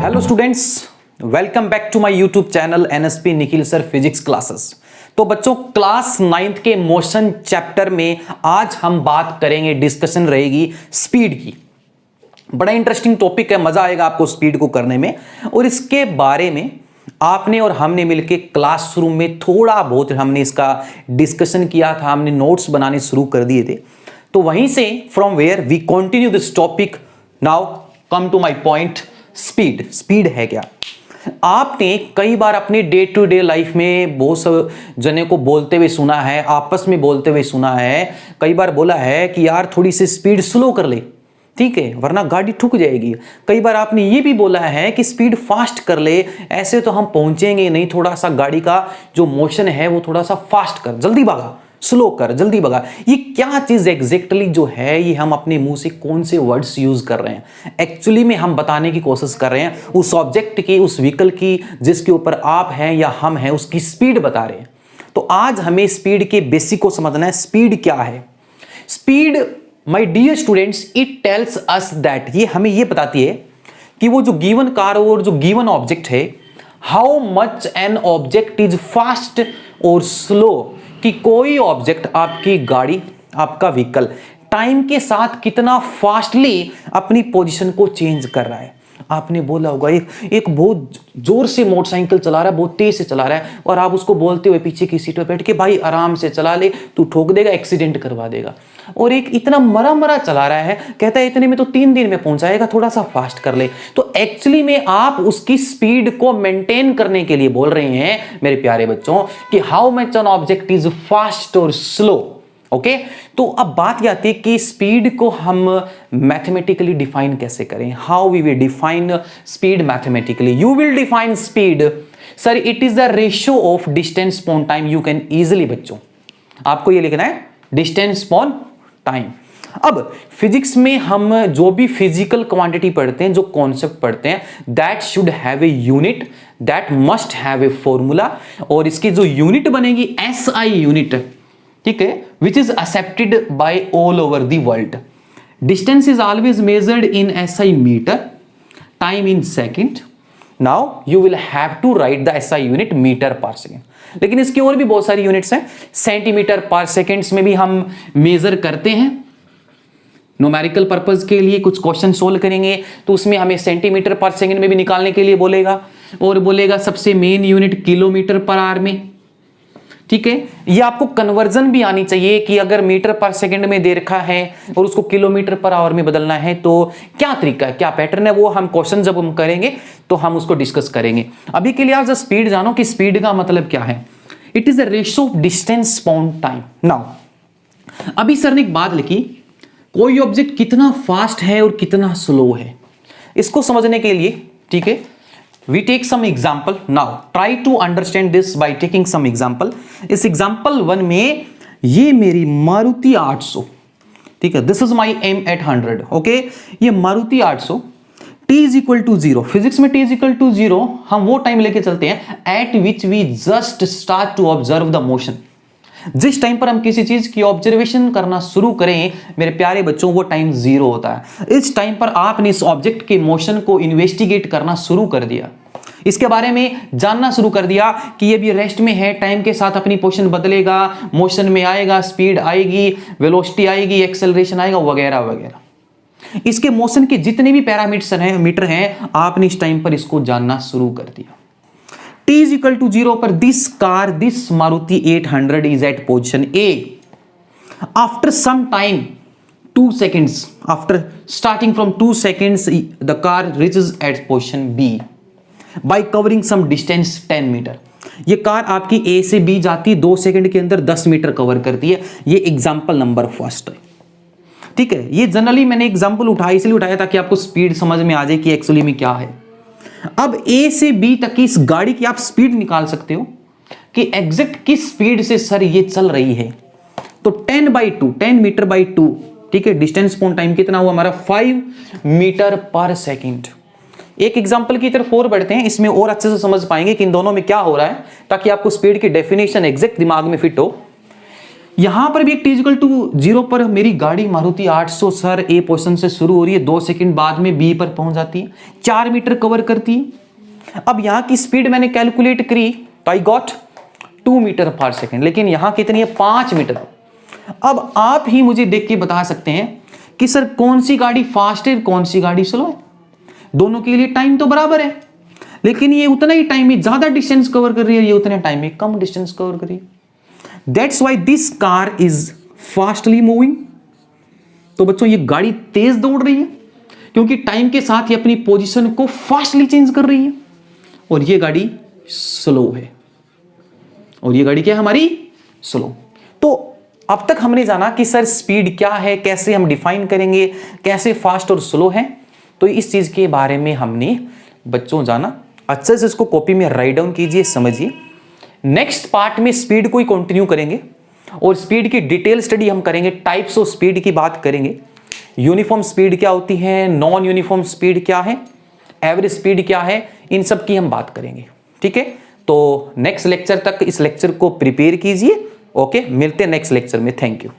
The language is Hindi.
Hello students, welcome back to my YouTube channel NSP Nikhil sir physics classes. तो बच्चों, क्लास 9th के मोशन चैप्टर में आज हम बात करेंगे, डिस्कशन रहेगी स्पीड की। बड़ा इंटरेस्टिंग टॉपिक है, मजा आएगा आपको स्पीड को करने में। और इसके बारे में आपने और हमने मिलके क्लासरूम में थोड़ा बहुत हमने इसका डिस्कशन किया था, हमने नोट्स बनाने शुरू कर दिए थे। तो वहीं से from where we continue this topic. Now come to my point. Speed है क्या? आपने कई बार अपने डे टू डे लाइफ में बहुत से जने को बोलते हुए सुना है, आपस में बोलते हुए सुना है, कई बार बोला है कि यार थोड़ी सी स्पीड स्लो कर ले, ठीक है, वरना गाड़ी ठुक जाएगी। कई बार आपने ये भी बोला है कि स्पीड फास्ट कर ले, ऐसे तो हम पहुंचेंगे नहीं, थोड़ा सा गाड़ी का जो मोशन है वो थोड़ा सा फास्ट कर, जल्दी भागा, स्लो कर, जल्दी भगा। ये क्या चीज एग्जैक्टली जो है, ये हम अपने मुंह से कौन से वर्ड्स यूज कर रहे हैं, एक्चुअली में हम बताने की कोशिश कर रहे हैं उस ऑब्जेक्ट की, उस व्हीकल की जिसके ऊपर आप हैं या हम हैं, उसकी स्पीड बता रहे हैं। तो आज हमें स्पीड के बेसिक को समझना है। स्पीड क्या है? Speed, my dear students, it tells us that, ये हमें ये बताती है कि वो जो गिवन कार और जो गिवन ऑब्जेक्ट है, how much an object is fast और स्लो, कि कोई ऑब्जेक्ट, आपकी गाड़ी, आपका व्हीकल टाइम के साथ कितना फास्टली अपनी पोजीशन को चेंज कर रहा है। आपने बोला होगा एक बहुत जोर से मोटरसाइकिल चला रहा है, बहुत तेज से चला रहा है, और आप उसको बोलते हुए पीछे की सीट पर बैठ के, भाई आराम से चला ले, तू ठोक देगा, एक्सीडेंट करवा देगा। और एक इतना मरा चला रहा है, कहता है इतने में तो 3 दिन में पहुंचाएगा, थोड़ा सा फास्ट कर ले। तो एक्चुअली में आप उसकी स्पीड को मेंटेन करने के लिए बोल रहे हैं मेरे प्यारे बच्चों कि how much an object is fast और स्लो। ओके, तो अब बात यह आती है कि स्पीड को हम मैथमेटिकली डिफाइन कैसे करें। How we will define speed mathematically? You will define speed, sir it is the ratio of distance upon time. You can easily, बच्चों आपको ये लिखना है, डिस्टेंस अपॉन टाइम। अब फिजिक्स में हम जो भी फिजिकल क्वांटिटी पढ़ते हैं, जो कॉन्सेप्ट पढ़ते हैं, that should have a unit, that must have a formula, और इसकी जो यूनिट बनेगी SI यूनिट, ठीक है, which is accepted by all over the world. Distance is always measured in SI metre, time in second. Now you will have to write the SI unit metre per second. लेकिन इसकी और भी बहुत सारी यूनिट्स हैं। सेंटीमीटर पर सेकेंड्स में भी हम मेजर करते हैं। न्यूमेरिकल पर्पस के लिए कुछ क्वेश्चन सोल्व करेंगे तो उसमें हमें सेंटीमीटर पर सेकेंड में भी निकालने के लिए बोलेगा, और बोलेगा सबसे main unit kilometre per hour में, ठीक है। ये आपको कन्वर्जन भी आनी चाहिए कि अगर मीटर पर सेकंड में दे रखा है और उसको किलोमीटर पर आवर में बदलना है तो क्या तरीका है, क्या पैटर्न है, वो हम क्वेश्चन जब हम करेंगे तो हम उसको डिस्कस करेंगे। अभी के लिए आप जब स्पीड जानो कि स्पीड का मतलब क्या है। It is the ratio of distance upon time. Now अभी सर ने एक बात लिखी, कोई ऑब्जेक्ट कितना फास्ट है और कितना स्लो है, इसको समझने के लिए, ठीक है, we take some example. Now try to understand this by taking some example. इस example 1 में ये मेरी मारुति 800, ठीक है, this is my M800, okay? ये Maruti 800, t is equal to 0, physics में t is equal to 0 हम वो टाइम लेके चलते हैं at which we just start to observe the motion। जिस टाइम पर हम किसी चीज की ऑब्जर्वेशन करना शुरू करें मेरे प्यारे बच्चों, वो टाइम 0 होता है। इस टाइम पर आपने इस ऑब्जेक्ट के मोशन को इन्वेस्टिगेट करना शुरू कर दिया, इसके बारे में जानना शुरू कर दिया कि ये भी रेस्ट में है, टाइम के साथ अपनी पोजीशन बदलेगा, मोशन में आएगा, स्पीड आएगी, वेलोसिटी आएगी, एक्सेलरेशन आएगा, वगैरह वगैरह। इसके मोशन के जितने भी पैरामीटर हैं, मीटर हैं, आपने इस टाइम पर इसको जानना शुरू कर दिया। t is equal to 0 पर this car, this Maruti 800 is at position A. After some time, 2 seconds, after starting from 2 seconds, the car reaches at position B by covering some distance 10 metre. ये कार आपकी A से B जाती है, 2 सेकंड के अंदर 10 मीटर कवर करती है। ये एग्जाम्पल नंबर फर्स्ट है, ठीक है। ये जनरली मैंने एग्जाम्पल उठाया, इसलिए उठाया ताकि आपको स्पीड समझ में आ जाए कि एक्चुअली में क्या है। अब A से B तक की इस गाड़ी की आप स्पीड निकाल सकते हो कि एग्जैक्ट किस स्पीड से सर ये चल रही है। तो 10/2, 10 मीटर बाई 2, ठीक है, डिस्टेंस अपॉन टाइम कितना हुआ हमारा, 5 मीटर पर सेकेंड। एक एग्जांपल की तरफ और बढ़ते हैं, इसमें और अच्छे से समझ पाएंगे कि इन दोनों में क्या हो रहा है, ताकि आपको स्पीड की डेफिनेशन एग्जैक्ट दिमाग में फिट हो। यहां पर भी एक t=0 पर मेरी गाड़ी मारुति 800 सर ए पोजीशन से शुरू हो रही है, 2 सेकंड बाद में बी पर पहुंच जाती है, 4 मीटर कवर करती है। अब यहां की स्पीड मैंने कैलकुलेट करी तो आई गॉट 2 मीटर पर सेकंड, लेकिन यहां कितनी है 5 मीटर। अब आप ही मुझे देख के बता सकते हैं कि सर कौन सी गाड़ी फास्ट है कौन सी गाड़ी स्लो है। दोनों के लिए टाइम तो बराबर है, लेकिन ये उतना ही टाइम में ज्यादा डिस्टेंस कवर कर रही है, ये उतने टाइम में कम डिस्टेंस कवर कर रही है। That's why this car is fastly moving. तो बच्चों ये गाड़ी तेज दौड़ रही है क्योंकि टाइम के साथ ही अपनी पोजीशन को फास्टली चेंज कर रही है, और ये गाड़ी स्लो है, और ये गाड़ी क्या है हमारी स्लो। तो अब तक हमने जाना कि सर स्पीड क्या है, कैसे हम डिफाइन करेंगे, कैसे फास्ट और स्लो है। तो इस चीज के बारे में हमने बच्चों जाना। अच्छे से इसको कॉपी में राइट डाउन कीजिए, समझिए। नेक्स्ट पार्ट में स्पीड को ही कंटिन्यू करेंगे और स्पीड की डिटेल स्टडी हम करेंगे, टाइप्स ऑफ स्पीड की बात करेंगे, यूनिफॉर्म स्पीड क्या होती है, नॉन यूनिफॉर्म स्पीड क्या है, एवरेज स्पीड क्या है, इन सब की हम बात करेंगे। ठीक है, तो नेक्स्ट लेक्चर तक इस लेक्चर को प्रिपेयर कीजिए। ओके, मिलते हैं नेक्स्ट लेक्चर में। Thank you.